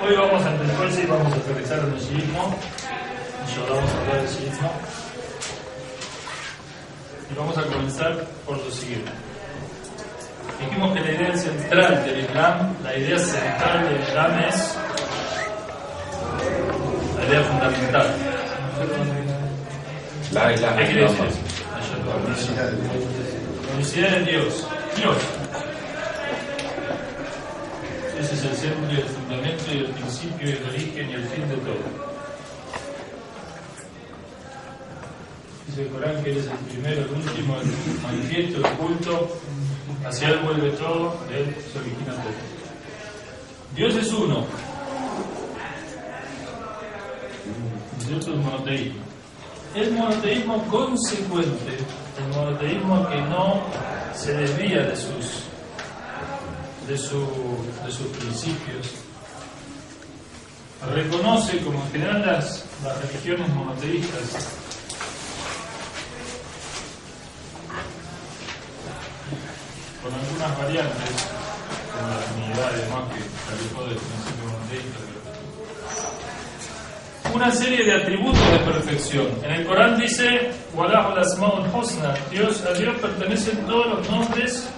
Hoy vamos a empezar y vamos a aterrizar en el shiismo. Y ahora vamos a hablar del shiismo. Y vamos a comenzar por lo siguiente. Dijimos que la idea central del Islam, la idea central del Islam es la idea fundamental. ¿Qué quiere decir eso? La unicidad de Dios. Dios. Ese es el centro y el fundamento y el principio y el origen y el fin de todo. Dice el Corán que Él es el primero, el último, el manifiesto, el culto. Hacia Él vuelve todo, de Él se origina todo. Dios es uno. Dios es el monoteísmo. El monoteísmo consecuente, el monoteísmo que no se desvía de sus principios, reconoce, como en general las religiones monoteístas, con algunas variantes, como la Trinidad y demás, que salió del principio monoteísta, una serie de atributos de perfección. En el Corán dice: Walahu al-asmaul husna, a Dios pertenecen todos los nombres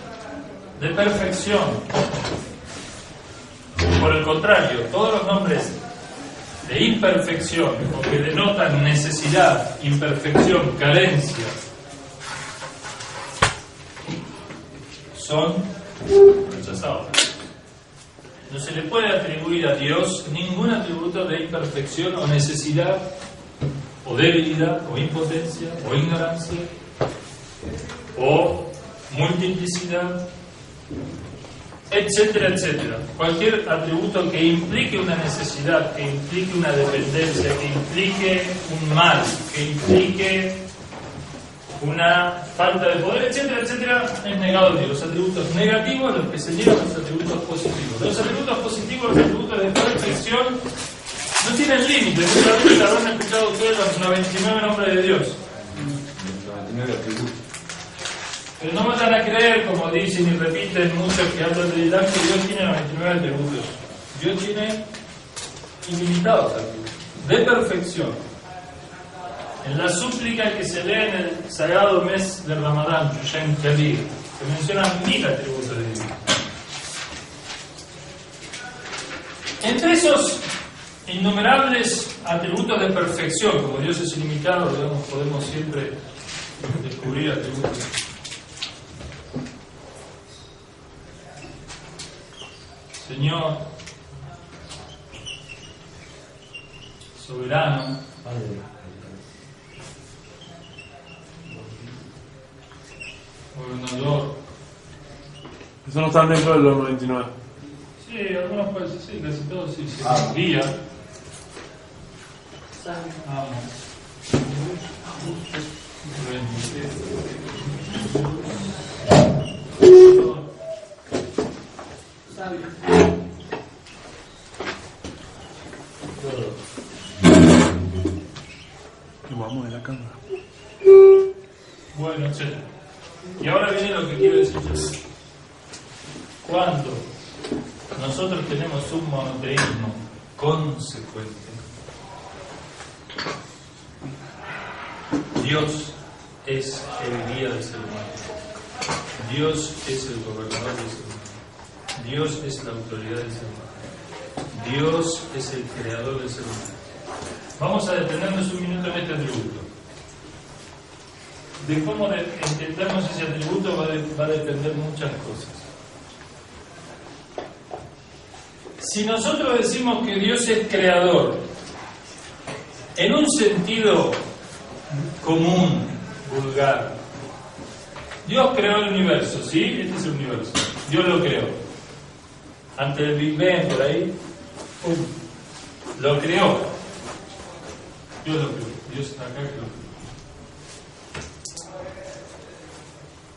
de perfección. Por el contrario, todos los nombres de imperfección, o que denotan necesidad, imperfección, carencia, son rechazados. No se le puede atribuir a Dios ningún atributo de imperfección o necesidad, o debilidad, o impotencia, o ignorancia, o multiplicidad, etcétera, etcétera. Cualquier atributo que implique una necesidad, que implique una dependencia, que implique un mal, que implique una falta de poder, etcétera, etcétera, es negado a Dios. Los atributos negativos, los que se niegan, los atributos positivos. Los atributos positivos, los atributos de perfección, no tienen límites. Seguramente habrán escuchado ustedes los 99 nombres de Dios. 99 atributos. Pero no vayan a creer, como dicen y repiten muchos que hablan de Islam, que Dios tiene 99 atributos. Dios tiene ilimitados atributos de perfección. En la súplica que se lee en el sagrado mes de Ramadán, Shushan Kabir, se mencionan 1000 atributos de Dios. Entre esos innumerables atributos de perfección, como Dios es ilimitado, digamos, podemos siempre descubrir atributos. Señor, soberano, gobernador. Eso no está dentro de los 99. Sí, algunos países sí, casi todos sí. Guía. Amo. Vamos de la cámara. Bueno, etc. Y ahora viene lo que quiero decir yo. Cuando nosotros tenemos un monoteísmo consecuente, Dios es el guía del ser humano. Dios es el gobernador del ser humano. Dios es la autoridad del ser humano. Dios es el creador del ser humano. Vamos a detenernos un minuto en este atributo. De cómo entendemos ese atributo va a depender muchas cosas. Si nosotros decimos que Dios es creador, en un sentido común, vulgar, Dios creó el universo, ¿sí? Este es el universo. Dios lo creó. Antes del Big Bang, por ahí, lo creó. Dios lo creó. Dios está acá que lo creó.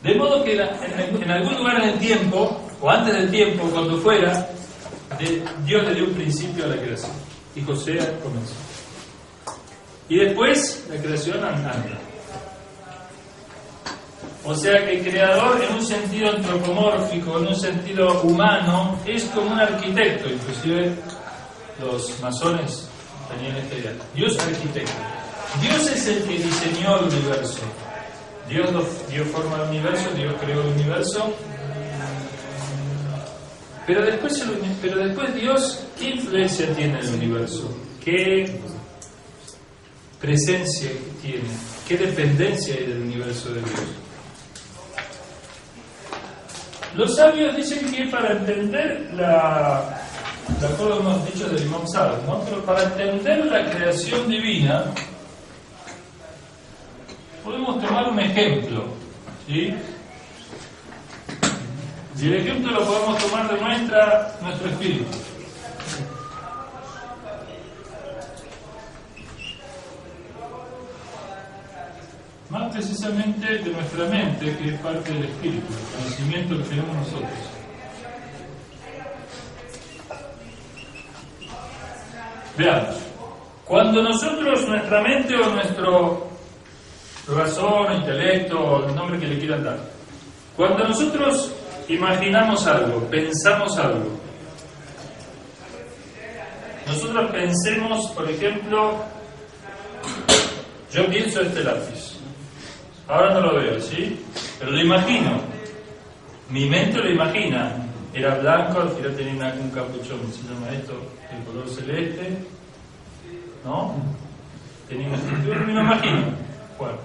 De modo que en algún lugar en el tiempo, o antes del tiempo, cuando fuera, Dios le dio un principio a la creación. Y José comenzó. Y después la creación anda. O sea que el creador, en un sentido antropomórfico, en un sentido humano, es como un arquitecto, inclusive los masones tenían esta idea. Dios arquitecto. Dios es el que diseñó el universo. Dios dio forma al universo, Dios creó el universo. Pero después Dios, ¿qué influencia tiene en el universo? ¿Qué presencia tiene? ¿Qué dependencia hay del universo de Dios? Los sabios dicen que para entender de acuerdo a unos dichos del Imam Sa'd, ¿no? Pero para entender la creación divina podemos tomar un ejemplo, ¿sí? Y el ejemplo lo podemos tomar de nuestro espíritu. Más precisamente de nuestra mente, que es parte del espíritu, el conocimiento que tenemos nosotros. Veamos, cuando nosotros, nuestra mente o nuestro razón, intelecto, el nombre que le quieran dar, cuando nosotros imaginamos algo, pensamos algo, nosotros pensemos, por ejemplo, yo pienso este lápiz, ahora no lo veo, ¿sí? Pero lo imagino, mi mente lo imagina. Era blanco, al final tenía un capuchón, se llama esto, el color celeste, ¿no? Tenía una estructura, me lo imagino. Bueno,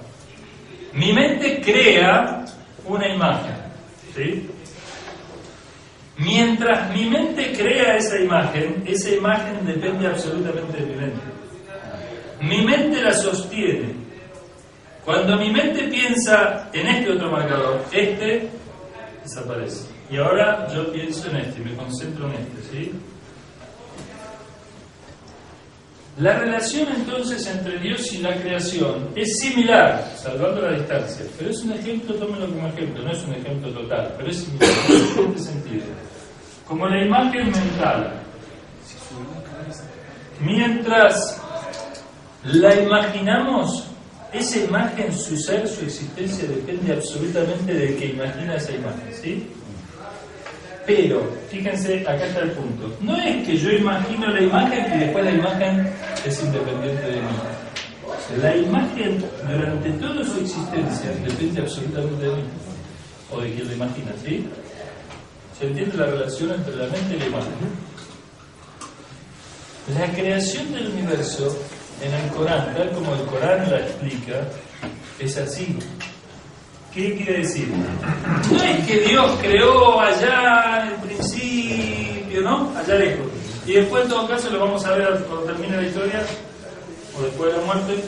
mi mente crea una imagen, ¿sí? Mientras mi mente crea esa imagen depende absolutamente de mi mente. Mi mente la sostiene. Cuando mi mente piensa en este otro marcador, este desaparece. Y ahora yo pienso en este, me concentro en este, ¿sí? La relación entonces entre Dios y la creación es similar, salvando la distancia, pero es un ejemplo, tómenlo como ejemplo, no es un ejemplo total, pero es similar en este sentido. Como la imagen mental. Mientras la imaginamos, esa imagen, su ser, su existencia depende absolutamente del que imagina esa imagen, ¿sí? Pero, fíjense, acá está el punto. No es que yo imagino la imagen y después la imagen es independiente de mí. La imagen, durante toda su existencia, depende absolutamente de mí. O de quien la imagina, ¿sí? ¿Se entiende la relación entre la mente y la imagen? La creación del universo, en el Corán, tal como el Corán la explica, es así. ¿Qué quiere decir? No es que Dios creó allá en el principio, ¿no? Allá lejos. Y después, en todo caso, lo vamos a ver cuando termine la historia, o después de la muerte.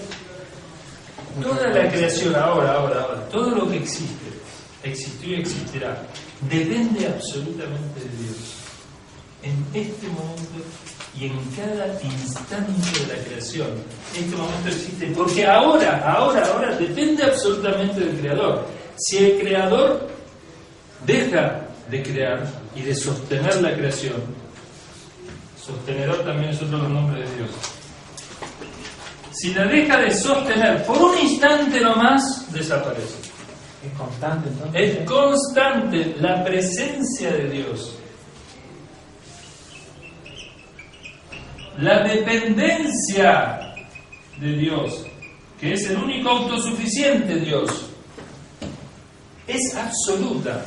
Toda la creación, ahora, todo lo que existe, existió y existirá, depende absolutamente de Dios. En este momento y en cada instante de la creación, este momento existe porque ahora depende absolutamente del Creador. Si el Creador deja de crear y de sostener la creación, sostenedor también es otro de los nombres de Dios. Si la deja de sostener por un instante nomás, desaparece. Es constante entonces. Es constante la presencia de Dios. La dependencia de Dios, que es el único autosuficiente Dios, es absoluta,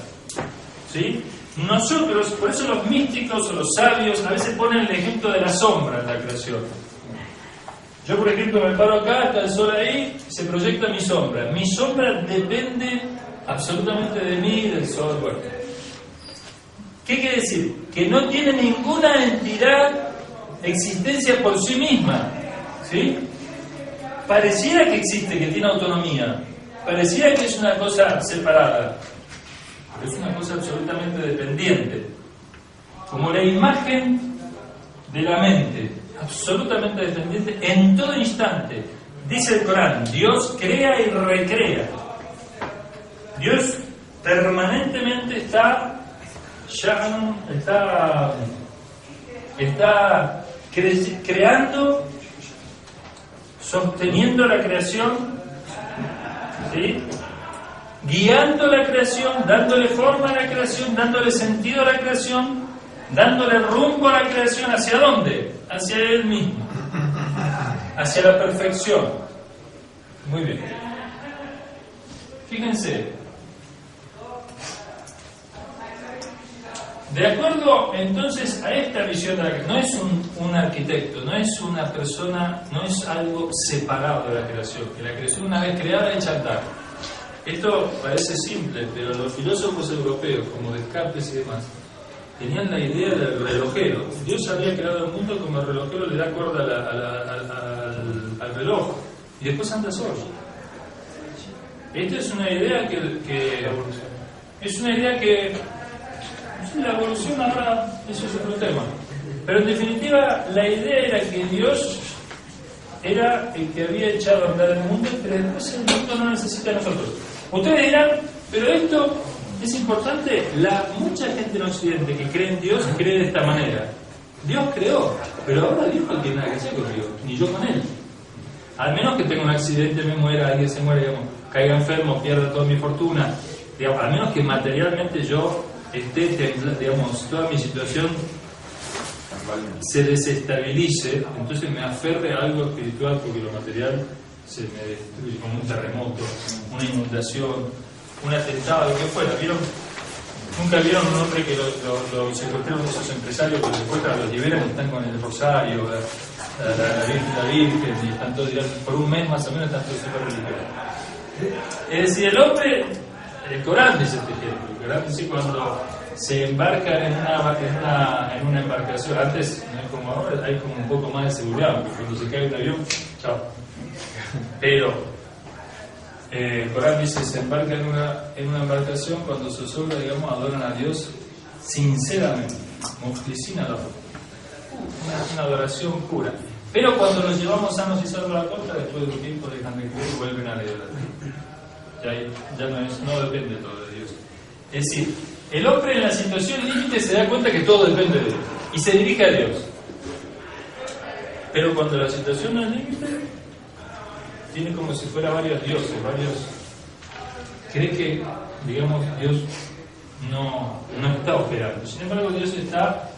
¿sí? Nosotros, por eso los místicos o los sabios a veces ponen el ejemplo de la sombra en la creación. Yo, por ejemplo, me paro acá, está el sol ahí, se proyecta mi sombra. Mi sombra depende absolutamente de mí y del sol. Bueno, ¿qué quiere decir? Que no tiene ninguna entidad existencia por sí misma, ¿sí? Pareciera que existe, que tiene autonomía, pareciera que es una cosa separada, pero es una cosa absolutamente dependiente, como la imagen de la mente, absolutamente dependiente en todo instante. Dice el Corán, Dios crea y recrea. Dios permanentemente está creando, sosteniendo la creación, ¿sí? Guiando la creación, dándole forma a la creación, dándole sentido a la creación, dándole rumbo a la creación. ¿Hacia dónde? Hacia Él mismo, hacia la perfección. Muy bien. Fíjense, de acuerdo entonces a esta visión de la creación, no es un arquitecto, no es una persona, no es algo separado de la creación, que la creación una vez creada hecha a andar. Esto parece simple, pero los filósofos europeos, como Descartes y demás, tenían la idea del relojero. Dios había creado el mundo como el relojero le da cuerda al reloj y después anda solo. Esta es una idea que es una idea que la evolución ahora, eso es otro tema. Pero en definitiva, la idea era que Dios era el que había echado a andar el mundo, pero después el mundo no necesita de nosotros. Ustedes dirán, pero esto es importante. Mucha gente en Occidente que cree en Dios cree de esta manera. Dios creó, pero ahora Dios no tiene nada que hacer conmigo, ni yo con Él. Al menos que tenga un accidente, me muera, alguien se muera, digamos, caiga enfermo, pierda toda mi fortuna, digamos, al menos que materialmente yo esté, digamos, toda mi situación se desestabilice, entonces me aferre a algo espiritual, porque lo material se me destruye, como un terremoto, una inundación, un atentado, lo que fuera. ¿Vieron? ¿Nunca vieron un hombre que lo secuestraron de esos empresarios que lo secuestran, los liberan y están con el rosario, la Virgen, y están todos, por un mes más o menos, están todos súper religiosos? Es decir, el hombre, el Corán dice este ejemplo. El Corán dice cuando se embarcan en una embarcación, antes, no es como ahora, hay como un poco más de seguridad, porque cuando se cae un avión, chao. Pero el Corán dice, se embarcan en una embarcación cuando zozobra, digamos, adoran a Dios sinceramente, mukhlisina lahu, una adoración pura. Pero cuando los llevamos sanos y salvos a la costa, después de un tiempo dejan de creer y vuelven a la idolatría. Ya no depende todo de Dios. Es decir, el hombre en la situación límite se da cuenta que todo depende de Dios y se dirige a Dios. Pero cuando la situación no es límite, tiene como si fuera varios dioses, cree que, digamos, Dios no está operando. Sin embargo, Dios está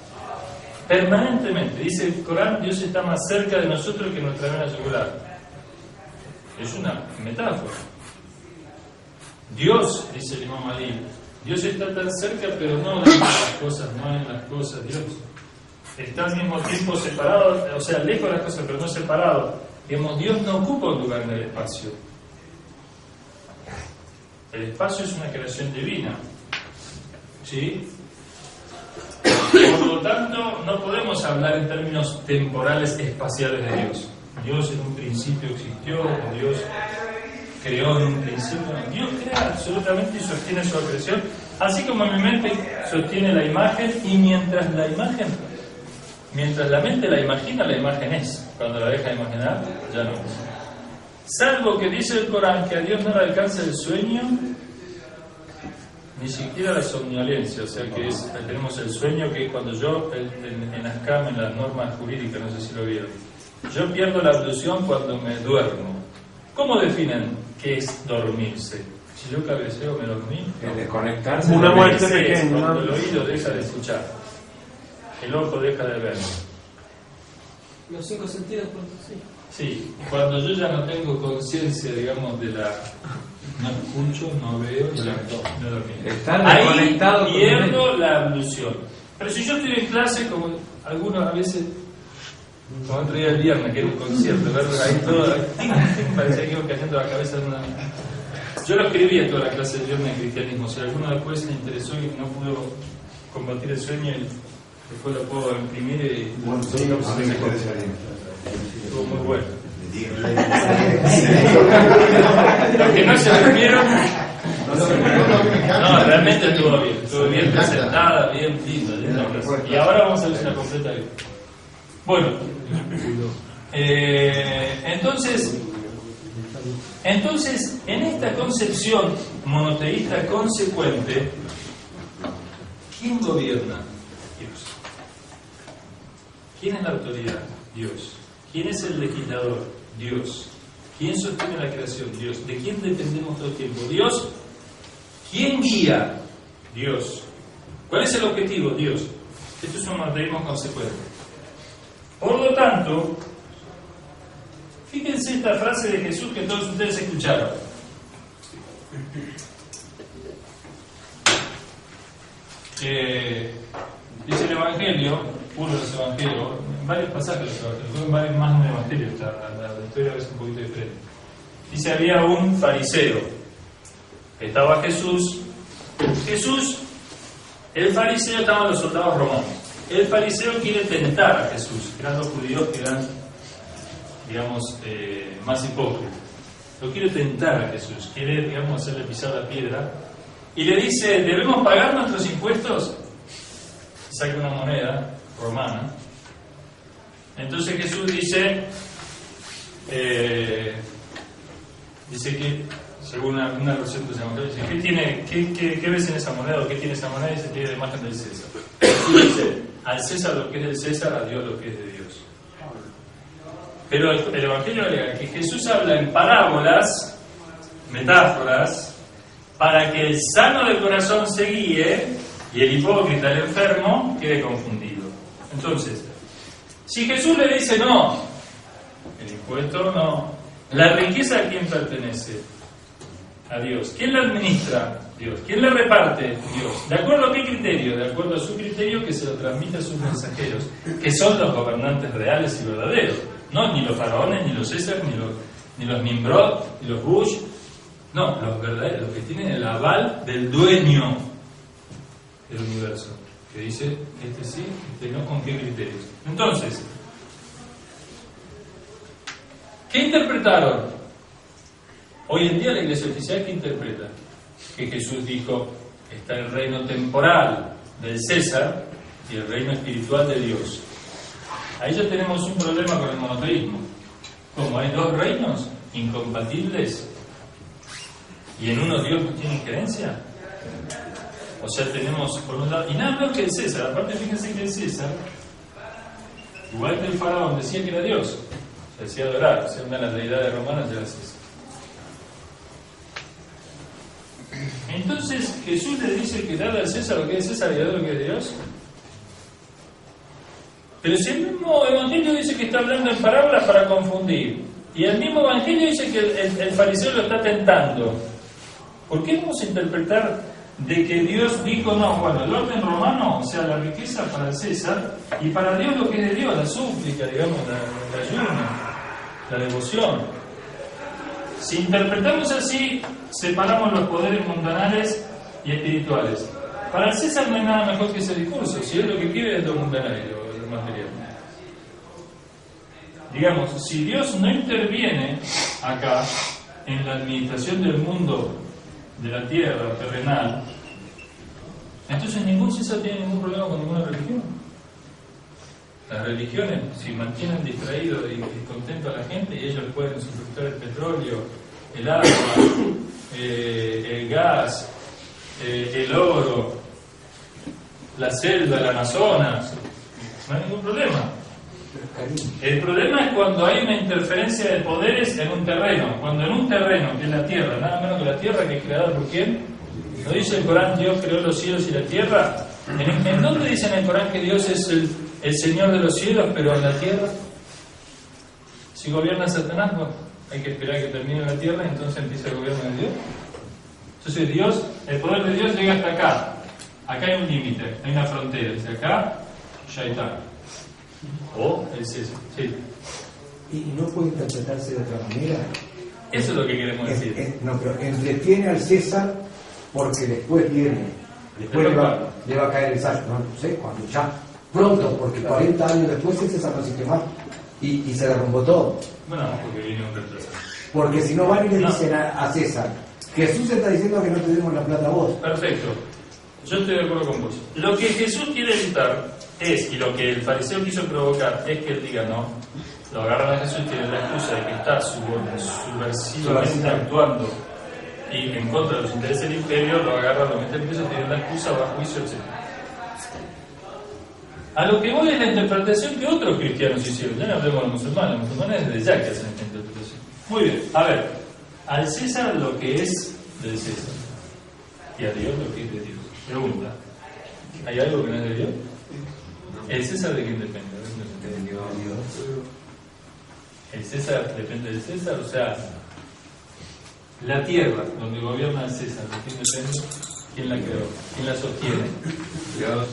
permanentemente. Dice el Corán, Dios está más cerca de nosotros que nuestra vena yugular. Es una metáfora. Dios, dice el Imam Ali, Dios está tan cerca, pero no en las cosas, Dios está al mismo tiempo separado, o sea, lejos de las cosas, pero no separado. Digamos, Dios no ocupa un lugar en el espacio. El espacio es una creación divina, ¿sí? Por lo tanto, no podemos hablar en términos temporales espaciales de Dios. Dios en un principio existió, Dios creó en un principio. Dios crea absolutamente y sostiene su creación, así como mi mente sostiene la imagen, y mientras la mente la imagina, la imagen es. Cuando la deja de imaginar, ya no es. Salvo que dice el Corán que a Dios no le alcanza el sueño, ni siquiera la somnolencia. O sea que tenemos el sueño, que es cuando yo, en Ascam, en las normas jurídicas, no sé si lo vieron, yo pierdo la ablución cuando me duermo. ¿Cómo definen qué es dormirse? Si yo cabeceo, me dormí. Desconectarse. Una muerte pequeña. Cuando el oído deja de escuchar, el ojo deja de ver. Los 5 sentidos, pronto sí. Sí, cuando yo ya no tengo conciencia, digamos, de la... No escucho, no veo, no dormí. Ahí pierdo la ablución. Pero si yo estoy en clase, como algunos a veces, como otro día el viernes, que era un concierto, verlo ahí todo, parecía que iba cayendo la cabeza de una... Yo lo escribía toda la clase de viernes en cristianismo. Si alguno después le interesó y no pudo combatir el sueño, después lo puedo imprimir y... Bueno, sí, a mí me parece bien. Estuvo muy bueno. Los que no se durmieron... No, realmente estuvo bien presentada, bien lindo. Y ahora vamos a ver una completa vida. Bueno, entonces, en esta concepción monoteísta consecuente, ¿quién gobierna? Dios. ¿Quién es la autoridad? Dios. ¿Quién es el legislador? Dios. ¿Quién sostiene la creación? Dios. ¿De quién dependemos todo el tiempo? Dios. ¿Quién guía? Dios. ¿Cuál es el objetivo? Dios. Esto es un monoteísmo consecuente. Por lo tanto, fíjense esta frase de Jesús que todos ustedes escucharon. Dice el Evangelio, uno de los Evangelios, en varios pasajes de los Evangelios, en varios más de Evangelios, la historia es un poquito diferente. Dice, había un fariseo, estaba Jesús, el fariseo, estaban los soldados romanos. El fariseo quiere tentar a Jesús, que eran los judíos que eran, digamos, más hipócritas. Lo quiere tentar a Jesús, quiere, digamos, hacerle pisar la piedra, y le dice, ¿debemos pagar nuestros impuestos? Y saca una moneda romana. Entonces Jesús dice que, según una versión de esa moneda, dice, ¿qué ves en esa moneda? ¿O qué tiene esa moneda? Y dice, tiene la imagen del César. Jesús dice, al César lo que es del César, a Dios lo que es de Dios. Pero el Evangelio alega que Jesús habla en parábolas, metáforas, para que el sano del corazón se guíe y el hipócrita, el enfermo, quede confundido. Entonces, si Jesús le dice no, el impuesto no, la riqueza ¿a quién pertenece? A Dios. ¿Quién la administra? Dios. ¿Quién la reparte? Dios. ¿De acuerdo a qué criterio? De acuerdo a su criterio que se lo transmite a sus mensajeros, que son los gobernantes reales y verdaderos. No, ni los faraones, ni los César, ni los Nimrod, ni los Bush. No, los verdaderos, los que tienen el aval del dueño del universo, que dice, este sí, este no, ¿con qué criterios? Entonces, ¿qué interpretaron? Hoy en día la Iglesia Oficial, ¿qué interpreta? Que Jesús dijo, está el reino temporal del César y el reino espiritual de Dios. Ahí ya tenemos un problema con el monoteísmo. Como hay dos reinos incompatibles y en uno Dios no tiene injerencia. O sea, tenemos por un lado, y nada menos que el César. Aparte, fíjense que el César, igual que el faraón, decía que era Dios, se decía adorar, o sea, una de las deidades romanas era César. Entonces Jesús le dice que dale al César lo que es César y dale lo que es Dios. Pero si el mismo Evangelio dice que está hablando en parábolas para confundir, y el mismo Evangelio dice que el fariseo lo está tentando, ¿por qué vamos a interpretar de que Dios dijo no? Bueno, el orden romano, o sea, la riqueza para el César, y para Dios lo que es de Dios, la súplica, digamos, la ayuno, la devoción. Si interpretamos así, separamos los poderes mundanales y espirituales. Para el César no hay nada mejor que ese discurso, si él lo que quiere es lo mundanario, lo material. Digamos, si Dios no interviene acá en la administración del mundo, de la tierra terrenal, entonces ningún César tiene ningún problema con ninguna religión. Las religiones, si mantienen distraído y contento a la gente, y ellos pueden suministrar el petróleo, el agua, el gas, el oro, la selva, el Amazonas, no hay ningún problema. El problema es cuando hay una interferencia de poderes en un terreno. Cuando en un terreno, que es la tierra, nada menos que la tierra, que es creada por quién. ¿No dice el Corán Dios creó los cielos y la tierra? ¿En dónde dice en el Corán que Dios es el Señor de los cielos, pero en la tierra? Si gobierna Satanás, bueno, hay que esperar que termine la tierra y entonces empieza el gobierno de Dios. Entonces Dios, el poder de Dios llega hasta acá. Acá hay un límite, hay una frontera. Dice acá, Shaitán. O el César. Sí. ¿Y no puede interpretarse de otra manera? Eso es lo que queremos decir. No, pero entretiene al César porque después le va a caer el salto, no sé, cuando ya, pronto, porque 40 años después el César no existe más y se derrumbó todo. Bueno, porque viene un retraso. Porque si no van y le dicen a César, Jesús está diciendo que no te demos la plata a vos. Perfecto, yo estoy de acuerdo con vos. Lo que Jesús quiere evitar es, y lo que el fariseo quiso provocar, es que él diga no. Lo agarran a Jesús y tienen la excusa de que está subversivamente actuando y en contra de los intereses del imperio, lo agarran, lo meten preso, tienen la excusa, va a juicio, etc. A lo que voy es la interpretación que otros cristianos hicieron. Ya no hablemos de los musulmanes desde ya que hacen esta interpretación. Muy bien, a ver, al César lo que es del César y a Dios lo que es de Dios. Pregunta, ¿hay algo que no es de Dios? ¿El César de quién depende? De Dios. El César depende del César, o sea, la tierra donde gobierna el César, ¿de quién depende? ¿Quién la creó? ¿Quién la sostiene? Dios.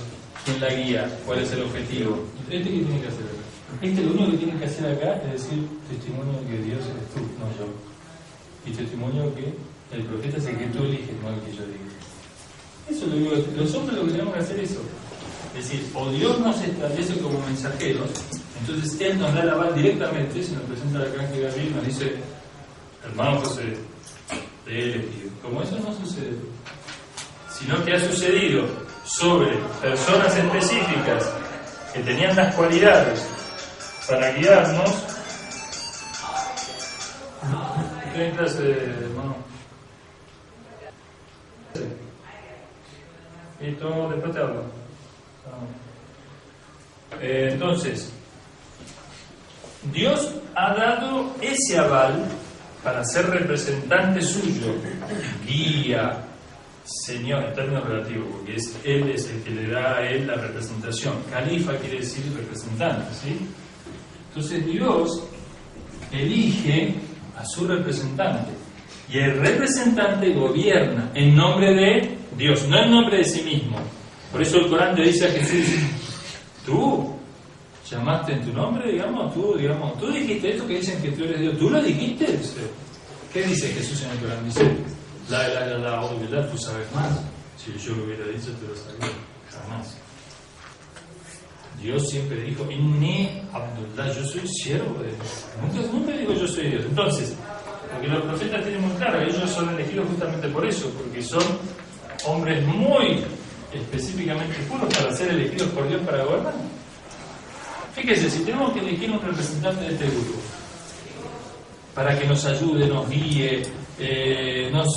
¿Quién la guía? ¿Cuál es el objetivo? ¿Qué tiene que hacer acá? Lo único que tiene que hacer acá es decir testimonio de que Dios eres tú, no yo. Y testimonio que el profeta es el que tú eliges, no el que yo diga. Eso lo digo, los hombres lo que tenemos que hacer es eso. Es decir, o Dios nos establece como mensajeros, entonces Él nos da el aval directamente, se nos presenta el arcángel Gabriel y nos dice, hermano José, te he elegido. Como eso no sucede, sino que ha sucedido sobre personas específicas que tenían las cualidades para guiarnos. ¿Qué clase de hermano? Y todo, después te hablo. Entonces, Dios ha dado ese aval para ser representante suyo, guía, Señor, en términos relativos, porque Él es el que le da a Él la representación. Califa quiere decir representante, ¿sí? Entonces Dios elige a su representante y el representante gobierna en nombre de Dios, no en nombre de sí mismo. Por eso el Corán le dice a Jesús, tú llamaste en tu nombre, tú dijiste esto que dicen que tú eres Dios, ¿tú lo dijiste? ¿Qué dice Jesús en el Corán? Dice, la tú sabes más. Si yo lo hubiera dicho, te lo sabía. Jamás. Dios siempre dijo, Inni Abdullah, yo soy siervo de Dios. Nunca digo yo soy Dios. Entonces, porque los profetas tienen muy claro, ellos son elegidos justamente por eso, porque son hombres muy específicamente puros para ser elegidos por Dios para gobernar. Fíjese, si tenemos que elegir un representante de este grupo para que nos ayude, nos guíe, nos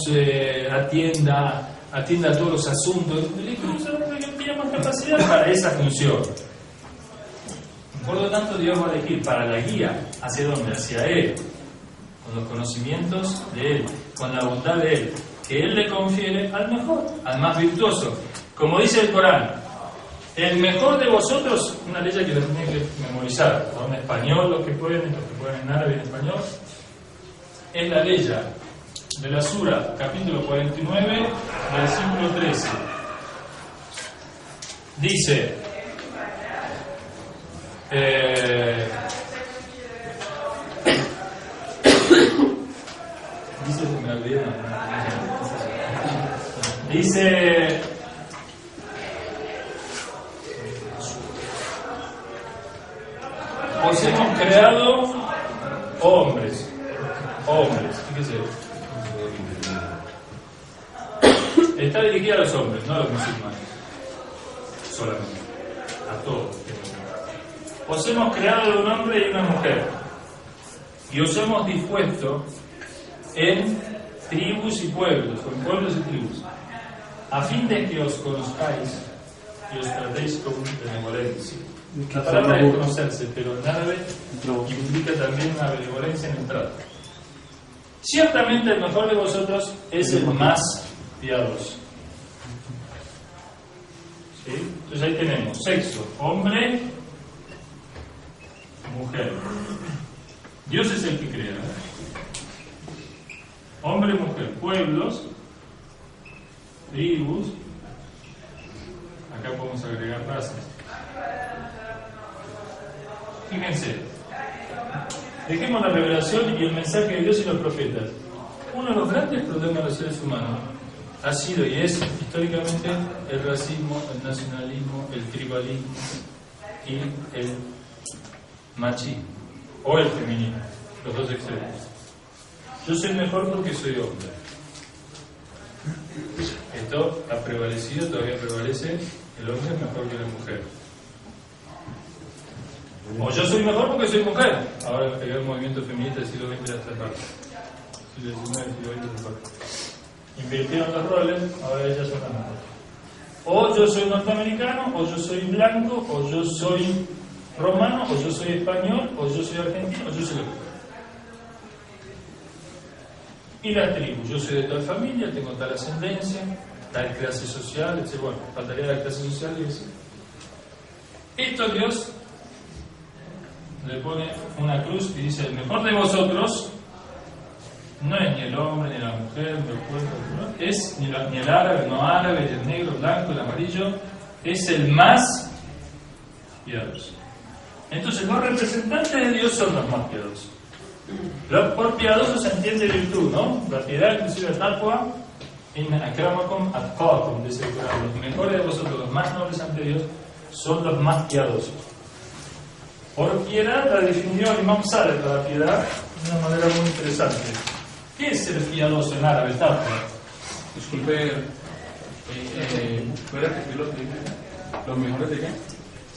atienda a todos los asuntos, elegimos a un hombre que tiene más capacidad para esa función. Por lo tanto, Dios va a elegir para la guía, ¿hacia dónde? Hacia Él, con los conocimientos de Él, con la bondad de Él, que Él le confiere al mejor, al más virtuoso. Como dice el Corán, el mejor de vosotros, una ley que la tienen que memorizar, o en español, los que pueden en árabe y en español, es la ley de la Sura, capítulo 49, versículo 13. Dice, dice, os hemos creado hombres, fíjese, está dirigida a los hombres, no a los musulmanes, solamente, a todos. Os hemos creado de un hombre y una mujer, y os hemos dispuesto en tribus y pueblos, o en pueblos y tribus, a fin de que os conozcáis y os tratéis con benevolencia. La palabra es conocerse, pero en árabe implica también una benevolencia en el trato. Ciertamente el mejor de vosotros es el más piadoso. ¿Sí? Entonces ahí tenemos sexo, hombre, mujer. Dios es el que crea, ¿verdad? Hombre, mujer, pueblos, tribus. Acá podemos agregar razas. Fíjense, dejemos la revelación y el mensaje de Dios y los profetas. Uno de los grandes problemas de los seres humanos ha sido y es históricamente el racismo, el nacionalismo, el tribalismo y el machismo o el feminismo, los dos extremos. Yo soy mejor porque soy hombre. Esto ha prevalecido, todavía prevalece, el hombre es mejor que la mujer. O yo soy mejor porque soy mujer. Ahora el movimiento feminista del siglo XX era esta parte. Siglo XIX, siglo XX esta parte. Invirtieron los roles, ahora ellas son las mujeres. O yo soy norteamericano, o yo soy blanco, o yo soy romano, o yo soy español, o yo soy argentino, o yo soy lo que. Y las tribus, yo soy de tal familia, tengo tal ascendencia, tal clase social, etc. Bueno, faltaría la clase social y eso. Esto Dios le pone una cruz y dice: el mejor de vosotros no es ni el hombre, ni la mujer, ni el pueblo, ¿no? Es ni el árabe, no árabe, ni el negro, el blanco, el amarillo, es el más piadoso. Entonces los representantes de Dios son los más piadosos. Por piadoso se entiende virtud, ¿no? La piedad, inclusive el taqwa, inna akramakum atqakum, dice el Corán. Los mejores de vosotros, los más nobles ante Dios, son los más piadosos. Por piedad la definió el Imam Sadiq, la piedad, de una manera muy interesante. ¿Qué es ser piadoso en árabe? Taqwa. Disculpe, ¿fuera que los mejores de qué?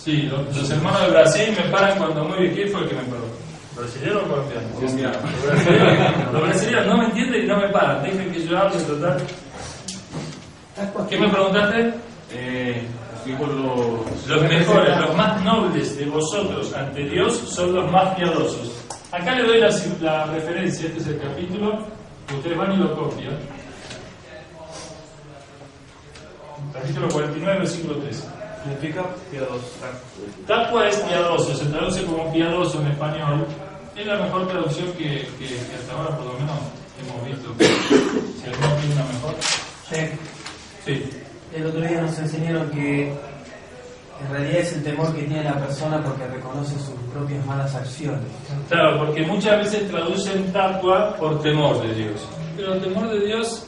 Sí, los hermanos de Brasil me paran cuando muy bien. ¿Quién fue el que me paró? ¿Brasileño o colombiano? Colombiano. Los brasileños no me entienden y no me paran. Dejen que yo hable, total. ¿Qué me preguntaste? Digo Los mejores, los más nobles de vosotros ante Dios son los más piadosos. Acá le doy la referencia, este es el capítulo, ustedes van y lo copian. Capítulo 49, versículo 13. Significa piadoso. Taqwa es piadoso, se traduce como piadoso en español. Es la mejor traducción que hasta ahora por lo menos hemos visto. Si alguno tiene una mejor. Sí. El otro día nos enseñaron que en realidad es el temor que tiene la persona porque reconoce sus propias malas acciones. Claro, porque muchas veces traducen taqwa por temor de Dios. Pero el temor de Dios,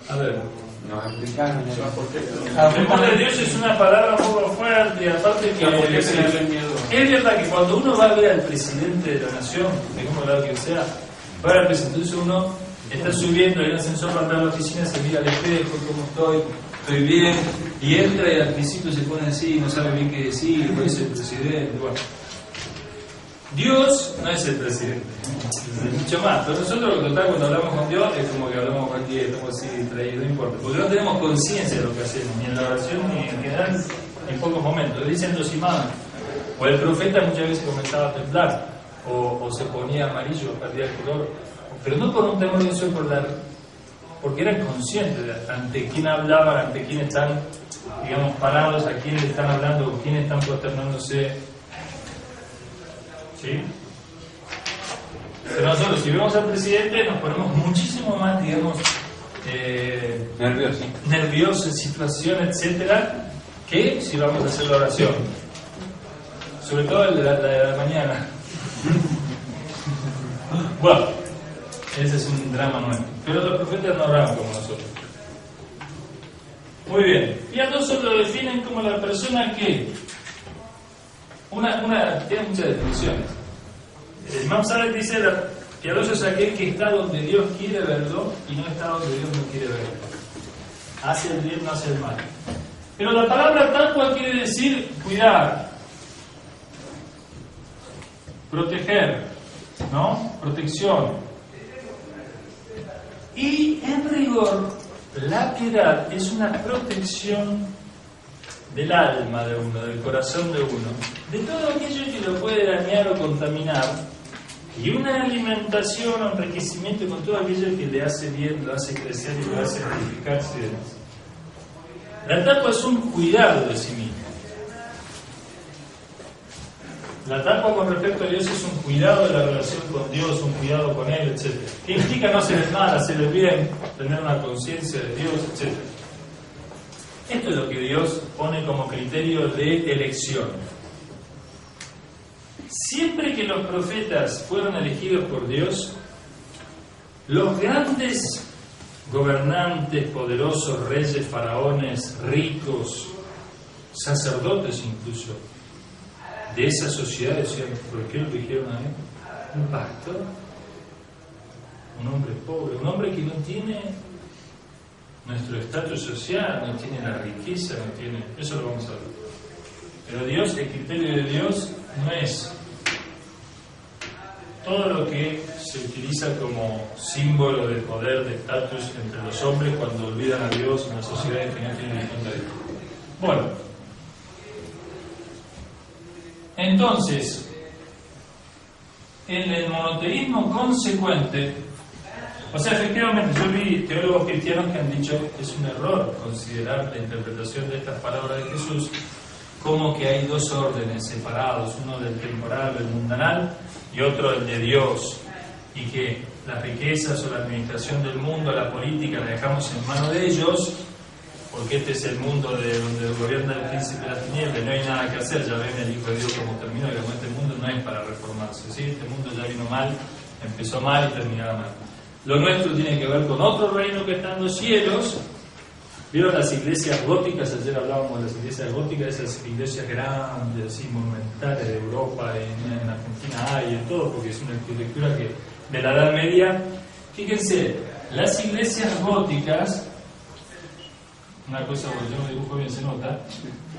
a ver, no explicaron eso. ¿Por qué? el temor de Dios es una palabra un poco fuerte y aparte que ¿Por qué tenerle miedo? es verdad que cuando uno va a ver al presidente de la nación, de como lado que sea, va a ver al presidente, entonces uno está subiendo, hay un ascensor para entrar a la oficina, se mira al espejo, cómo estoy bien, y entra y al principio se pone así, no sabe bien qué decir, lo dice el presidente, bueno. Dios no es el presidente, es mucho más. Pero nosotros cuando hablamos con Dios es como que hablamos cualquier, estamos así distraídos, no importa, porque no tenemos conciencia de lo que hacemos, ni en la oración, ni en general, en pocos momentos. Dicen los imanes, o el profeta muchas veces comenzaba a temblar, o se ponía amarillo, perdía el color, pero no por un temor de Dios, porque eran conscientes de ante quién hablaban, ante quién están, digamos, parados, a quién le están hablando, o quién están prosternándose. ¿Sí? Pero nosotros, si vemos al presidente, nos ponemos muchísimo más, digamos, nerviosos en situación, etcétera, que si vamos a hacer la oración. Sobre todo el de la mañana. Bueno, ese es un drama nuevo. Pero los profetas no oran como nosotros. Muy bien. Piadoso lo definen como la persona que tiene muchas definiciones. El Imam Sadiq dice: piadoso es aquel que está donde Dios quiere verlo y no está donde Dios no quiere verlo. Hace el bien, no hace el mal. Pero la palabra taqwa quiere decir cuidar, proteger, ¿no? Protección. Y en rigor, la piedad es una protección del alma de uno, del corazón de uno, de todo aquello que lo puede dañar o contaminar, y una alimentación o enriquecimiento con todo aquello que le hace bien, lo hace crecer y lo hace edificarse y demás. La taqwa es un cuidado de sí mismo. La taqwa con respecto a Dios es un cuidado de la relación con Dios, un cuidado con Él, etc. ¿Qué implica no hacer el mal, hacer el bien, tener una conciencia de Dios, etc.? Esto es lo que Dios pone como criterio de elección. Siempre que los profetas fueron elegidos por Dios, los grandes gobernantes, poderosos, reyes, faraones, ricos, sacerdotes incluso, de esa sociedad decían: ¿por qué lo eligieron a él? Un pastor, un hombre pobre, un hombre que no tiene nuestro estatus social, no tiene la riqueza, no tiene... Eso lo vamos a ver. Pero Dios, el criterio de Dios no es todo lo que se utiliza como símbolo de poder, de estatus entre los hombres cuando olvidan a Dios en una sociedad que no tiene ningún derecho. Bueno, entonces, en el monoteísmo consecuente, o sea, efectivamente, yo vi teólogos cristianos que han dicho que es un error considerar la interpretación de estas palabras de Jesús como que hay dos órdenes separados, uno del temporal, el mundanal, y otro el de Dios, y que las riquezas o la administración del mundo, la política, la dejamos en manos de ellos, porque este es el mundo de donde gobierna el príncipe de las tinieblas, y no hay nada que hacer. Ya ven el Hijo de Dios como terminó, y como este mundo no es para reformarse, ¿sí? Este mundo ya vino mal, empezó mal y terminará mal. Lo nuestro tiene que ver con otro reino que está en los cielos. ¿Vieron las iglesias góticas? Ayer hablábamos de las iglesias góticas, esas iglesias grandes, así, monumentales de Europa, en Argentina hay, en todo, porque es una arquitectura que de la Edad Media. Fíjense, las iglesias góticas, una cosa que yo no dibujo bien, se nota,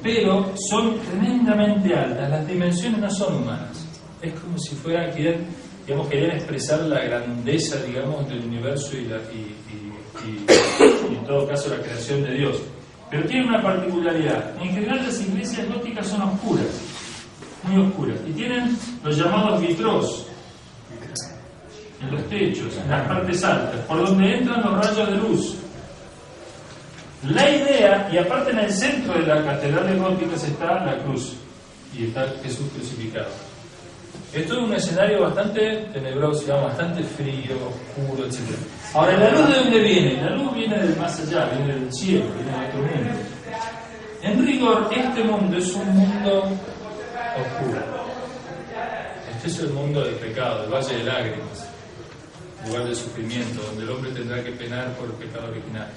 pero son tremendamente altas, las dimensiones no son humanas. Es como si fueran, querían expresar la grandeza, digamos, del universo y en todo caso la creación de Dios. Pero tiene una particularidad: en general las iglesias góticas son oscuras, muy oscuras, y tienen los llamados vitrós en los techos, en las partes altas, por donde entran los rayos de luz. La idea, y aparte en el centro de la catedral gótica está la cruz y está Jesús crucificado. Esto es un escenario bastante tenebroso, digamos, bastante frío, oscuro, etc. Ahora, ¿la luz de dónde viene? La luz viene del más allá, viene del cielo, viene de otro mundo. En rigor, este mundo es un mundo oscuro. Este es el mundo del pecado, el valle de lágrimas, lugar de sufrimiento, donde el hombre tendrá que penar por el pecado original.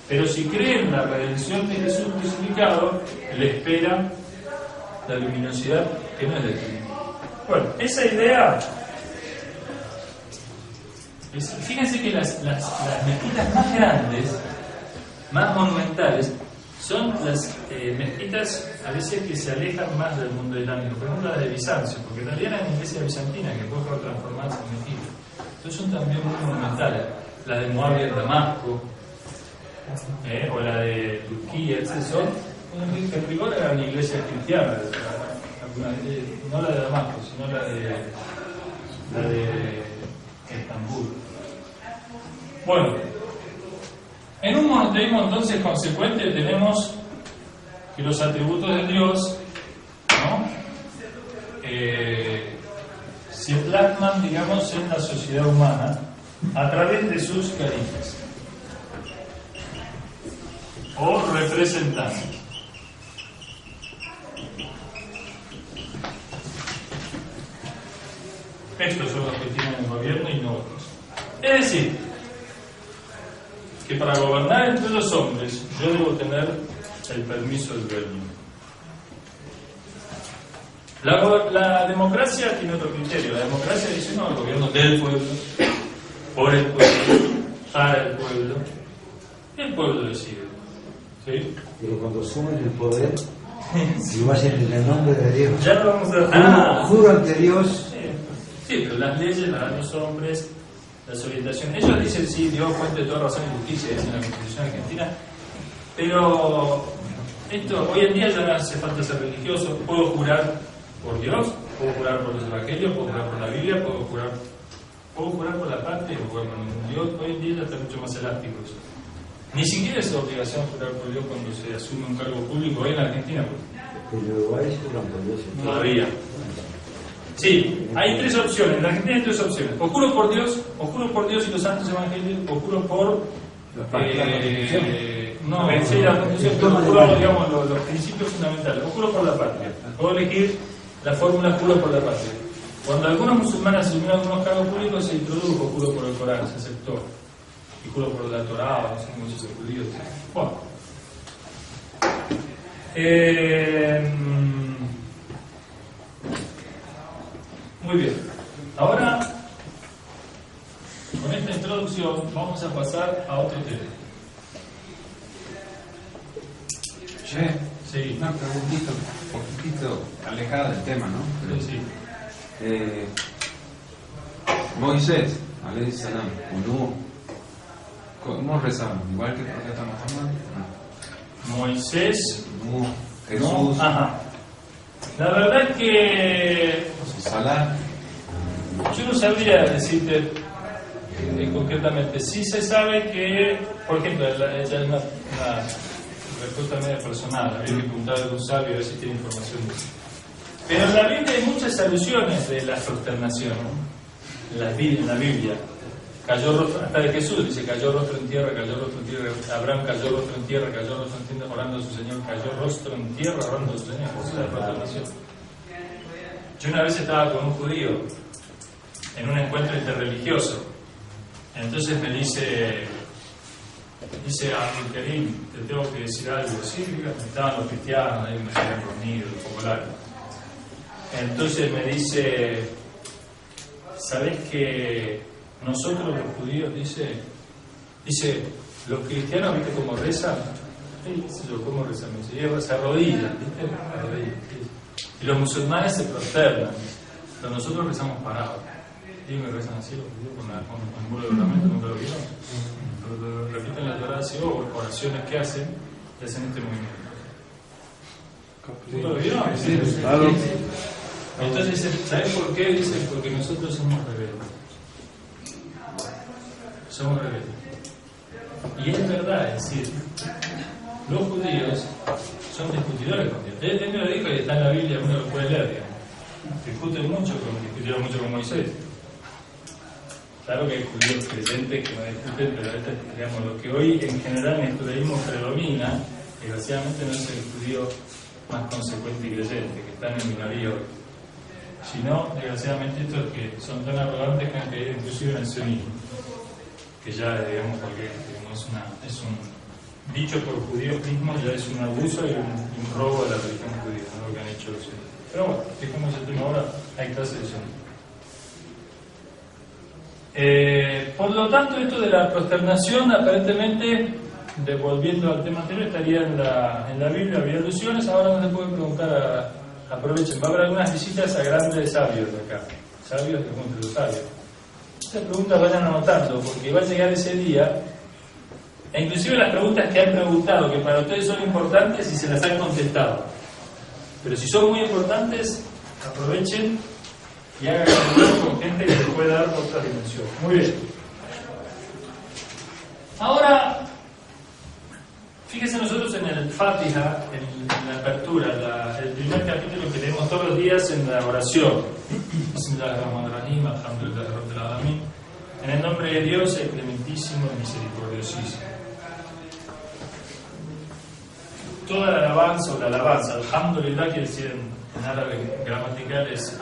Pero si cree en la redención de Jesús crucificado, le espera la luminosidad que no es de Cristo. Bueno, esa idea, fíjense que las mezquitas más grandes, más monumentales, son las mezquitas a veces que se alejan más del mundo islámico, por ejemplo la de Bizancio, porque también hay iglesias bizantinas que pueden transformarse en mezquitas. Entonces son también muy monumentales. La de Moabia en Damasco, o la de Turquía, etc. En rigor eran iglesias cristianas, no la de Damasco, sino la de Estambul. Bueno, en un monoteísmo entonces consecuente tenemos que los atributos de Dios, ¿no?, se plasman, digamos, en la sociedad humana a través de sus carismas o representantes. Estos son los que tienen el gobierno y no otros. Es decir, que para gobernar entre los hombres yo debo tener el permiso del dueño. La democracia tiene otro criterio. La democracia dice: no, el gobierno del pueblo, por el pueblo, para el pueblo decide. ¿Sí? Pero cuando sumen el poder, si vayan en el nombre de Dios, ya lo vamos a juro ante Dios. Sí, pero las leyes las dan los hombres, las orientaciones. Ellos dicen: sí, Dios fuente de toda razón y justicia, dice la Constitución argentina. Pero esto, hoy en día ya no hace falta ser religioso. Puedo jurar por Dios, puedo jurar por los evangelios, puedo jurar por la Biblia, puedo jurar por la patria, puedo jurar por ningún Dios. Hoy en día ya está mucho más elástico eso. Ni siquiera es obligación jurar por Dios cuando se asume un cargo público hoy en la Argentina. En Uruguay juran por Dios. Todavía. Sí, hay tres opciones. En la Argentina hay tres opciones: o juro por Dios y los santos evangelios, o juro por sí, la Constitución, pero juro, digamos, los principios fundamentales. O juro por la patria. Puedo elegir la fórmula juro por la patria. Cuando algunos musulmanes asumieron algunos cargos públicos, se introdujo juro por el Corán, se aceptó. Y juro por la Torá, no sé cómo se judíos. Bueno. Muy bien. Ahora, con esta introducción, vamos a pasar a otro tema. Sí. Una preguntita un poquito alejada del tema, ¿no? Pero, Sí. Moisés, alayhi salam, ¿cómo rezaban? ¿Igual que el profeta Muhammad? No. Moisés. No. Jesús. No. Ajá. La verdad que Salah. yo no sabría decirte concretamente. Sí se sabe que, por ejemplo, respuesta media personal, habría que preguntar a algún sabio a ver si tiene información de eso. Pero en la Biblia hay muchas alusiones de la prosternación, ¿no? En la Biblia. Cayó rostro, hasta de Jesús dice, cayó rostro en tierra, Abraham cayó rostro en tierra, cayó rostro en tierra, orando a su Señor, cayó rostro en tierra, orando a su Señor, por la prosternación. Yo una vez estaba con un judío en un encuentro interreligioso, entonces me dice Abdul Karim, te tengo que decir algo. Sí, dígame. Estaban los cristianos, ahí me habían reunido, un poco largo. Entonces me dice, ¿sabés que nosotros los judíos, dice, los cristianos, ¿viste cómo rezan? Sí, ¿cómo rezan? Me dice, se arrodillan, ¿viste? Arrodillan, sí. Y los musulmanes se prosternan, pero nosotros rezamos parados. Y me rezan así los judíos con el muro de ornamento, nunca lo vieron. Repiten la Torá así, o oraciones que hacen, y hacen este movimiento. ¿Nunca lo vieron? Sí, claro. Entonces dice, ¿sabes por qué? Dice, porque nosotros somos rebeldes. Somos rebeldes. Y es verdad, es decir, los judíos son discutidores con Dios. Él me lo dijo y está en la Biblia, uno lo puede leer, digamos. Discutieron mucho con Moisés. Claro que hay judíos creyentes que no discuten, pero digamos, lo que hoy en general en el judaísmo predomina, desgraciadamente no es el judío más consecuente y creyente, que están en minoría hoy. Sino, desgraciadamente, estos que son tan arrogantes que han caído inclusive en el sionismo, que ya, digamos, porque es un dicho por judíos mismos, ya es un abuso y un robo de la religión judía, ¿no? Lo que han hecho los sionistas. Pero bueno, dejemos el tema ahora, hay clases de sionismo. Por lo tanto, esto de la prosternación, aparentemente, volviendo al tema anterior, estaría en la Biblia, había alusiones. Ahora no se puede preguntar, aprovechen, va a haber algunas visitas a grandes sabios de acá, sabios de juntos los sabios. Estas preguntas vayan anotando, porque va a llegar ese día, e inclusive las preguntas que han preguntado, que para ustedes son importantes y se las han contestado. Pero si son muy importantes, aprovechen y hagan con gente que les pueda dar otra dimensión. Muy bien. Ahora, fíjense nosotros en el Fatiha, en la apertura, el primer capítulo que leemos todos los días en la oración. Bismillahirrahmanirrahim, alhamdulillah rabbil alamin. En el nombre de Dios, el clementísimo y misericordiosísimo. Toda la alabanza, alhamdulillah, quiere decir en árabe gramatical es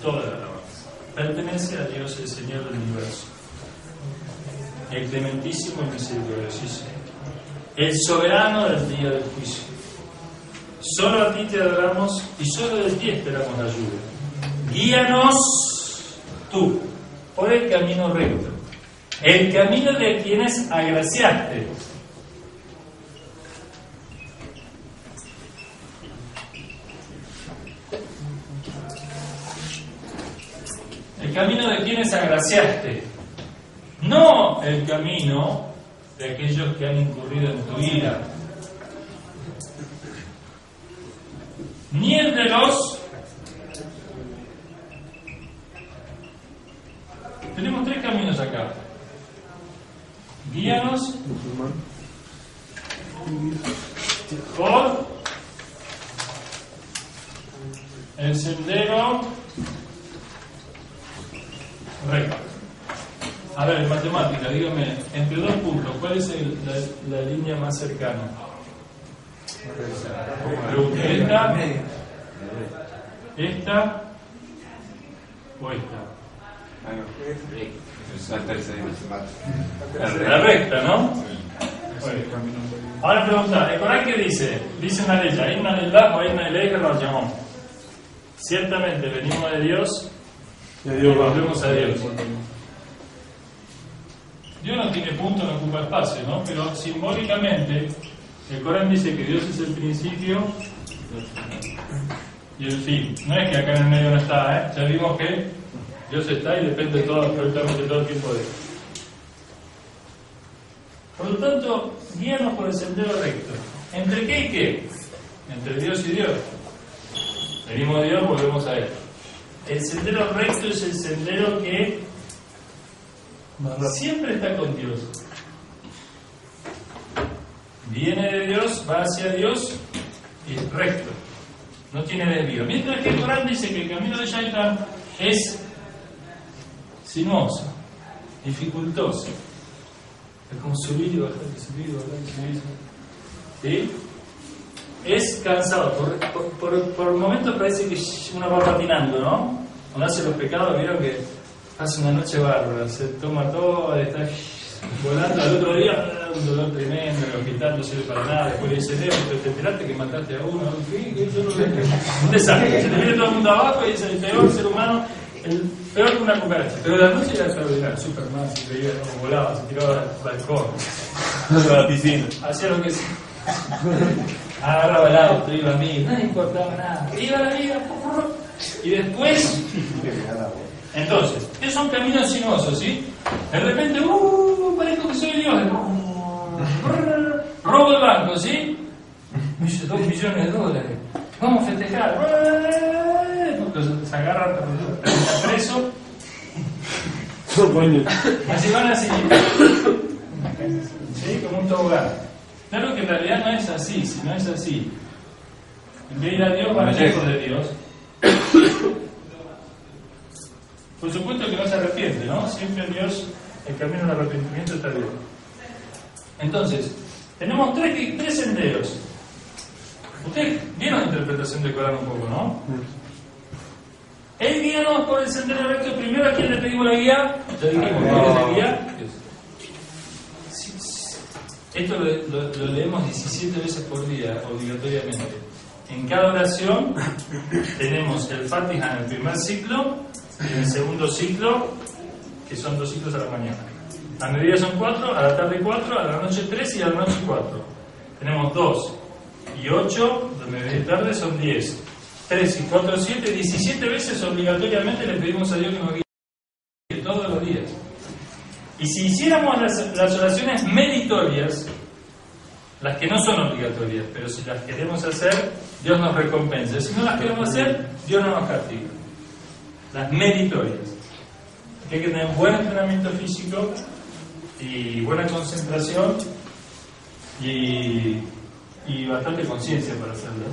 toda la alabanza. Pertenece a Dios, el Señor del universo, el clementísimo y misericordioso, el soberano del día del juicio. Solo a ti te adoramos y solo de ti esperamos la ayuda. Guíanos tú por el camino recto, el camino de quienes agraciaste. El camino de quienes agraciaste, no el camino de aquellos que han incurrido en tu ira, ni el de los... Tenemos tres caminos acá. Guíanos por el sendero recto. A ver, en matemática, dígame, entre dos puntos, ¿cuál es la línea más cercana? ¿Esta o esta? La recta, ¿no? Bueno. Ahora pregunta, ¿el Corán qué dice? Dice una ley, Inna lillahi wa inna ilayhi raji'un. Ciertamente venimos de Dios y volvemos a Dios. Dios no tiene punto, no ocupa espacio, ¿no? Pero simbólicamente el Corán dice que Dios es el principio y el fin. No es que acá en el medio no está, ¿eh? Ya vimos que Dios está y depende absolutamente todo el tiempo de Él. Por lo tanto, guíanos por el sendero recto. ¿Entre qué y qué? Entre Dios y Dios. Venimos de Dios, volvemos a Él. El sendero recto es el sendero que siempre está con Dios. viene de Dios, va hacia Dios y es recto, no tiene desvío. Mientras que el Corán dice que el camino de Shaitán es sinuoso, dificultoso, es como subir y bajar, subir y bajar, subir. ¿Sí? Es cansado, por momentos parece que uno va patinando, ¿no? Cuando hace los pecados, vieron que hace una noche bárbara, se toma todo, está volando, al otro día un dolor tremendo, el hospital no sirve para nada, después le dice, pero te enteraste que mataste a uno, un desastre, se te viene todo el mundo abajo y es el peor ser humano, el peor que una cucaracha, pero la noche era extraordinaria, Superman, se veía como volaba, se tiraba al balcón, a la piscina. hacía lo que sea. Agarraba el auto, iba a mí, no le importaba nada, iba a la vida, y después, entonces, esos son caminos sinuosos, ¿sí? De repente, parezco que soy Dios, robo el banco, ¿sí? 2 millones de dólares, vamos a festejar, porque se agarran, termina preso, así van así, ¿sí? Como un tobogán. Claro que en realidad no es así, si no es así. En vez de ir a Dios, van lejos de Dios. Por supuesto que no se arrepiente, ¿no? Siempre Dios, el camino del arrepentimiento está bien. Entonces, tenemos tres senderos. Ustedes vieron la interpretación del Corán un poco, ¿no? Él guíanos por el sendero recto. Primero, ¿a quién le pedimos la guía? Ya dijimos, ¿quién es la guía? Esto lo leemos 17 veces por día, obligatoriamente. En cada oración tenemos el Fatiha en el primer ciclo y en el segundo ciclo, que son 2 ciclos a la mañana. A mediodía son 4, a la tarde 4, a la noche 3 y a la noche 4. Tenemos 2 y 8, de mediodía y tarde son 10. 3 y 4, 7, 17 veces obligatoriamente le pedimos a Dios que nos guíe todos los días. Y si hiciéramos las oraciones meritorias, las que no son obligatorias, pero si las queremos hacer, Dios nos recompensa. Si no las queremos hacer, Dios no nos castiga. Las meritorias. Hay que tener buen entrenamiento físico y buena concentración y bastante conciencia para hacerlo.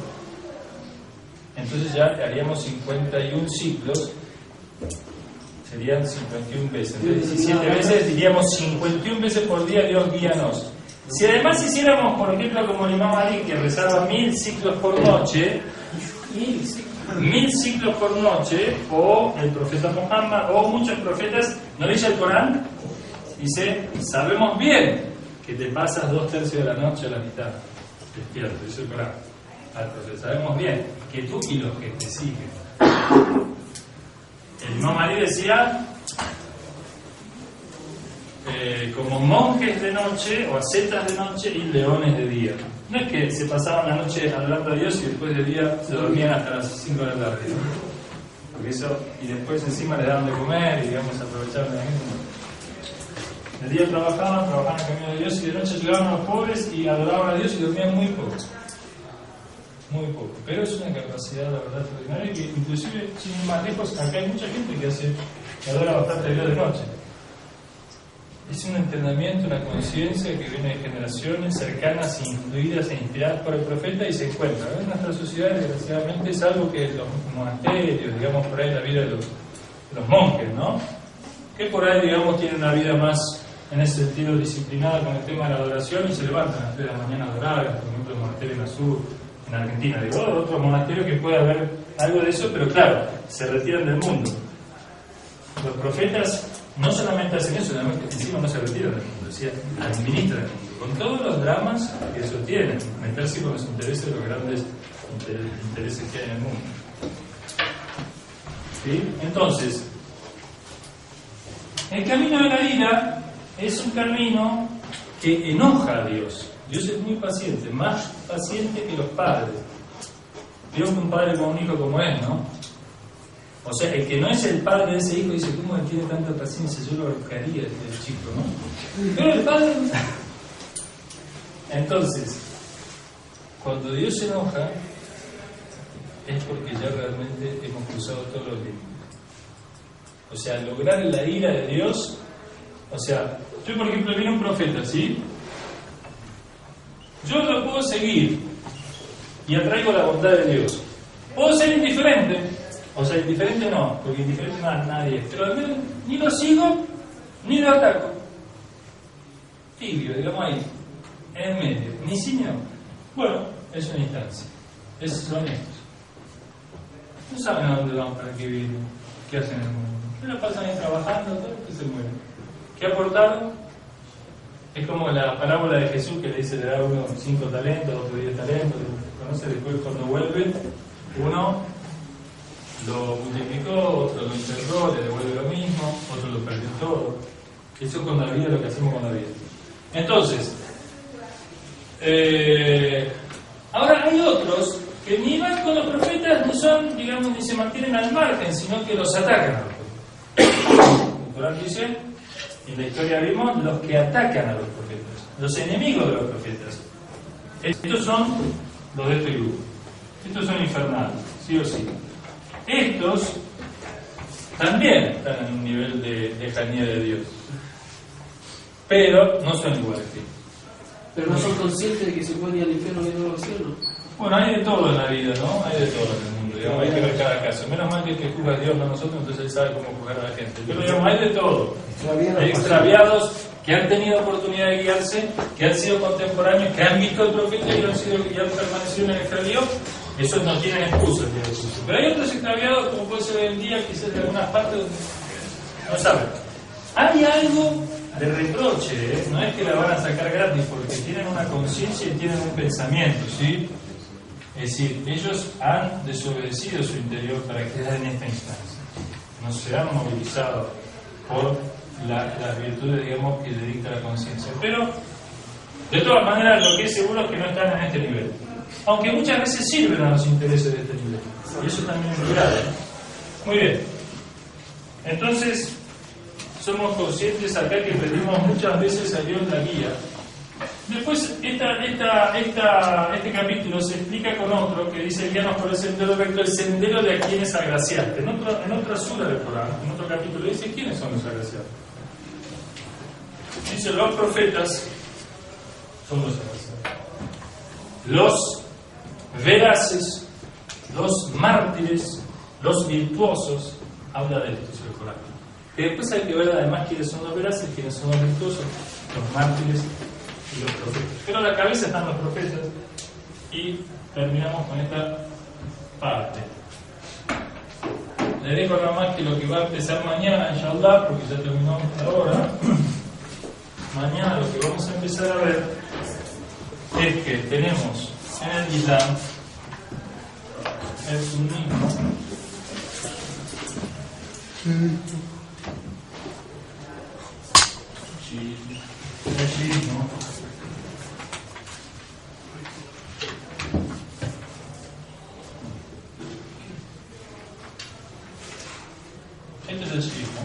Entonces ya haríamos 51 ciclos. Serían 51 veces. Entonces 17 veces, diríamos 51 veces por día, Dios guíanos. Si además hiciéramos, por ejemplo, como el Imam Ali, que rezaba 1000 ciclos por noche, 1000 ciclos por noche, o el profeta Muhammad, o muchos profetas, ¿no dice el Corán? Dice, sabemos bien que te pasas 2/3 de la noche a la mitad despierto, dice el Corán. Entonces sabemos bien que tú y los que te siguen. El Imam Ali decía, como monjes de noche o ascetas de noche y leones de día. No es que se pasaban la noche hablando a Dios y después del día se dormían hasta las 5 de la tarde, ¿no? Porque eso, y después encima les daban de comer y digamos aprovechaban de la gente. De día trabajaban en camino de Dios y de noche llegaban a los pobres y adoraban a Dios y dormían muy poco. Muy poco, pero es una capacidad, la verdad, extraordinaria, que inclusive, sin ir más lejos, acá hay mucha gente que adora bastante a Dios de noche. Es un entrenamiento, una conciencia que viene de generaciones cercanas, influidas e inspiradas por el profeta y se encuentra. En nuestra sociedad, desgraciadamente, es algo que los monasterios, digamos, por ahí la vida de los monjes, ¿no? Que por ahí, digamos, tienen una vida más, en ese sentido, disciplinada con el tema de la adoración y se levantan a las 3 de la mañana a adorar, por ejemplo, el monasterio en Azul, en Argentina, digo, otro monasterio que puede haber algo de eso, pero claro, se retiran del mundo. Los profetas no solamente hacen eso, sino que encima no se retiran del mundo, administran el mundo, con todos los dramas que eso tiene, meterse con los intereses de los grandes intereses que hay en el mundo. ¿Sí? Entonces, el camino de la vida es un camino que enoja a Dios. Dios es muy paciente, más paciente que los padres. Dios es un padre con un hijo como él, ¿no? O sea, el que no es el padre de ese hijo dice, ¿cómo él tiene tanta paciencia? Yo lo buscaría este chico, ¿no? Pero el padre... Entonces, cuando Dios se enoja, es porque ya realmente hemos cruzado todos los límites. O sea, lograr la ira de Dios... O sea, yo por ejemplo viene un profeta, ¿sí? Yo lo puedo seguir y atraigo la bondad de Dios. Puedo ser indiferente, o sea, indiferente no, porque indiferente nadie es, pero al menos ni lo sigo ni lo ataco. Tibio, digamos ahí, en el medio, ni sí ni no. Bueno, es una instancia, son estos. No saben a dónde van, para qué viven, qué hacen en el mundo. ¿Qué la pasan ahí trabajando? Todo que se mueren. ¿Qué aportaron? Es como la parábola de Jesús que le dice: le da uno 5 talentos, otro 10 talentos. Conoce, después cuando vuelve, uno lo multiplicó, otro lo enterró, le devuelve lo mismo, otro lo perdió todo. Eso es con la vida, lo que hacemos con la vida. Entonces, ahora hay otros que ni van con los profetas, ni son, digamos, ni se mantienen al margen, sino que los atacan a los profetas. El Corán dice, en la historia vimos, los que atacan a los profetas, los enemigos de los profetas. Estos son los de este grupo. Estos son infernales, sí o sí. Estos también están en un nivel de lejanía de Dios, pero no son iguales que ellos. Pero no son conscientes de que se pueden ir al infierno y no al cielo. Bueno, hay de todo en la vida, ¿no? Hay de todo en el mundo, digamos, hay que ver cada caso. Menos mal que el que juzga a Dios, no a nosotros, entonces Él sabe cómo juzgar a la gente. Pero digamos, hay de todo. Hay extraviados que han tenido oportunidad de guiarse, que han sido contemporáneos, que han visto al profeta y han permanecido en el extravío. Esos no tienen excusas, digamos. Pero hay otros extraviados, como puede ser hoy en día, quizás de algunas partes donde no saben. Hay algo de reproche, ¿eh? No es que la van a sacar gratis, porque tienen una conciencia y tienen un pensamiento, ¿sí? Es decir, ellos han desobedecido su interior para quedar en esta instancia. No se han movilizado por las virtudes, digamos, que le dicta la conciencia. Pero, de todas maneras, lo que es seguro es que no están en este nivel. Aunque muchas veces sirven a los intereses de este nivel. Y eso también es muy grave. Muy bien. Entonces, somos conscientes acá que pedimos muchas veces a Dios la guía. Después, este capítulo se explica con otro que dice: guíanos por el sendero recto, el sendero de a quienes agraciaste. En otra sura del Corán, en otro capítulo, dice: ¿quiénes son los agraciados? Dice: los profetas son los agraciados. Los veraces, los mártires, los virtuosos. Habla de esto, dice el Corán. Que después hay que ver además quiénes son los veraces, quiénes son los virtuosos, los mártires y los profetas. Pero a la cabeza están los profetas. Y terminamos con esta parte. Le dejo nada más que lo que va a empezar mañana, inshallah, porque ya terminamos ahora. Mañana lo que vamos a empezar a ver es que tenemos en el Islam el sunismo, el shiismo, este es el shiismo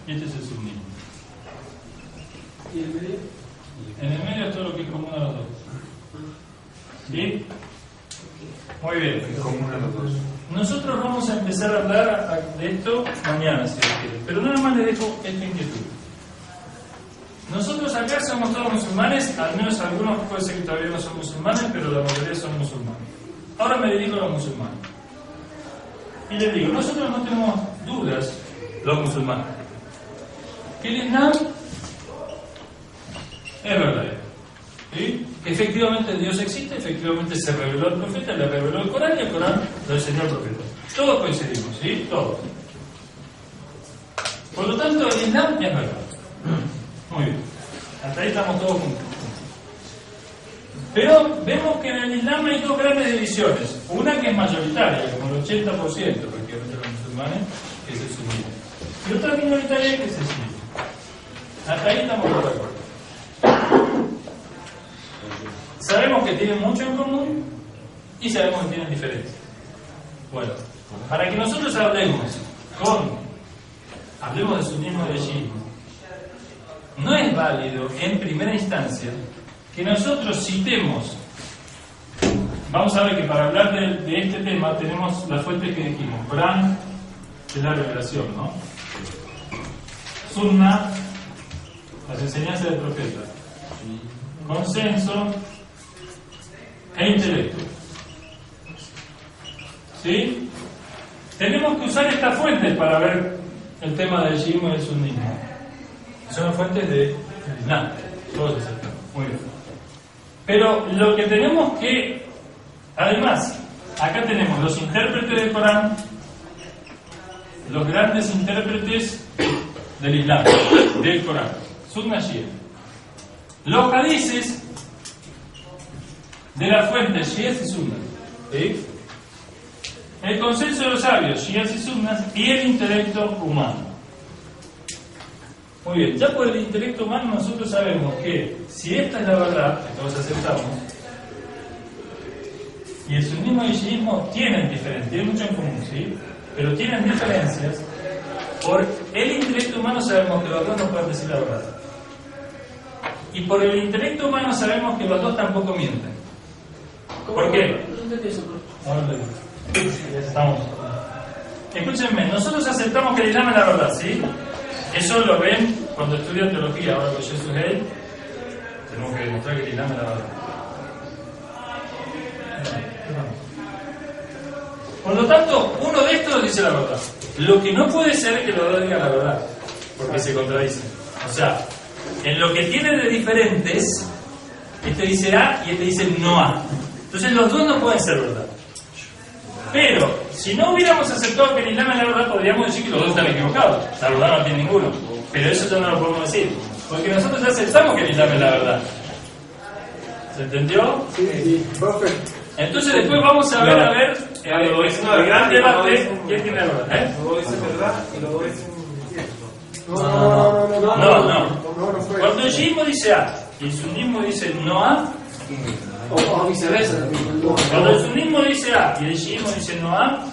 y este es el sunismo. ¿Y el medio? En el medio es todo lo que es común a los dos. ¿Sí? Muy bien. Es común a los dos. Nosotros vamos a empezar a hablar de esto mañana, si Dios quiere. Pero nada más les dejo esta inquietud. Nosotros acá somos todos musulmanes, al menos algunos puede ser que todavía no son musulmanes, pero la mayoría son musulmanes. Ahora me dirijo a los musulmanes. Y les digo, nosotros no tenemos dudas, los musulmanes, que el Islam es verdadero. ¿Sí? Que efectivamente Dios existe, efectivamente se reveló al profeta, le reveló el Corán y el Corán lo enseñó al profeta. Todos coincidimos, ¿sí? Todos. Por lo tanto, el Islam es verdad. Muy bien. Hasta ahí estamos todos juntos. Pero vemos que en el Islam hay dos grandes divisiones. Una que es mayoritaria, como el 80%, prácticamente los musulmanes, que es el sunismo. Y otra minoritaria que es el chiismo. Hasta ahí estamos de acuerdo. Sabemos que tienen mucho en común y sabemos que tienen diferencias. Bueno, para que nosotros hablemos de sunismo y de shiismo, no es válido en primera instancia que nosotros citemos. Vamos a ver que para hablar de este tema tenemos las fuentes que dijimos. Corán es la revelación, ¿no? Sunna, las enseñanzas del profeta. consenso e intelecto. ¿Sí? Tenemos que usar estas fuentes para ver el tema del shiismo y el sunnismo. Son las fuentes del Islam. Todos aceptamos. Muy bien. Pero lo que tenemos que, además, acá tenemos los intérpretes del Corán, los grandes intérpretes del Islam, del Corán, Sunna Shia. Los hadices de las fuentes Shias y Sunnas, ¿sí? El consenso de los sabios, Shias y Sunnas, y el intelecto humano. Muy bien, ya por el intelecto humano nosotros sabemos que si esta es la verdad, que todos aceptamos, y el sunnismo y el shiismo tienen diferencias, tienen mucho en común, ¿sí? Pero tienen diferencias. Por el intelecto humano sabemos que los dos no pueden decir la verdad. Y por el intelecto humano sabemos que los dos tampoco mienten. ¿Por qué? Ahora lo digo. Ya estamos. Escúchenme, nosotros aceptamos que el Islam es la verdad, ¿sí? Eso lo ven cuando estudian teología. Ahora con Jesús Hale tenemos que demostrar que el Islam es la verdad. Por lo tanto, uno de estos dice la verdad. Lo que no puede ser es que los dos digan la verdad, porque se contradicen. O sea, en lo que tienen de diferentes, este dice A y este dice no A. Entonces los dos no pueden ser verdad. Pero, si no hubiéramos aceptado que el Islam es la verdad, podríamos decir que los dos están equivocados. La verdad no tiene ninguno. Pero eso ya no lo podemos decir. Porque nosotros ya aceptamos que el Islam es la verdad. ¿Se entendió? Sí, profe. Entonces después vamos a ver el gran debate. ¿Quién tiene la verdad? Luego dice verdad y luego dice cierto. No. Cuando el shiismo dice A y el sunnismo dice no A, O viceversa. cuando el sunnismo dice A y el shiismo dice no A,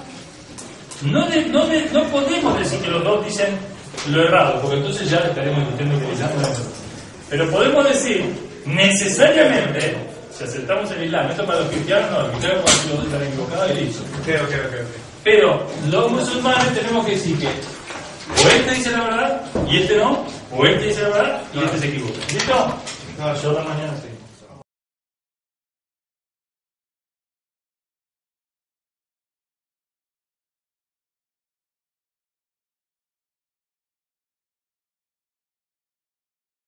no podemos decir que los dos dicen lo errado, porque entonces ya estaremos discutiendo que el Islam no es verdad. Pero podemos decir necesariamente, si aceptamos el Islam, esto para los cristianos no, los cristianos podemos decir los dos están equivocados y listo. Ok. Pero los musulmanes tenemos que decir que o este dice la verdad y este no, o este dice la verdad y este se equivoca. ¿Listo? No, Yo la mañana sí.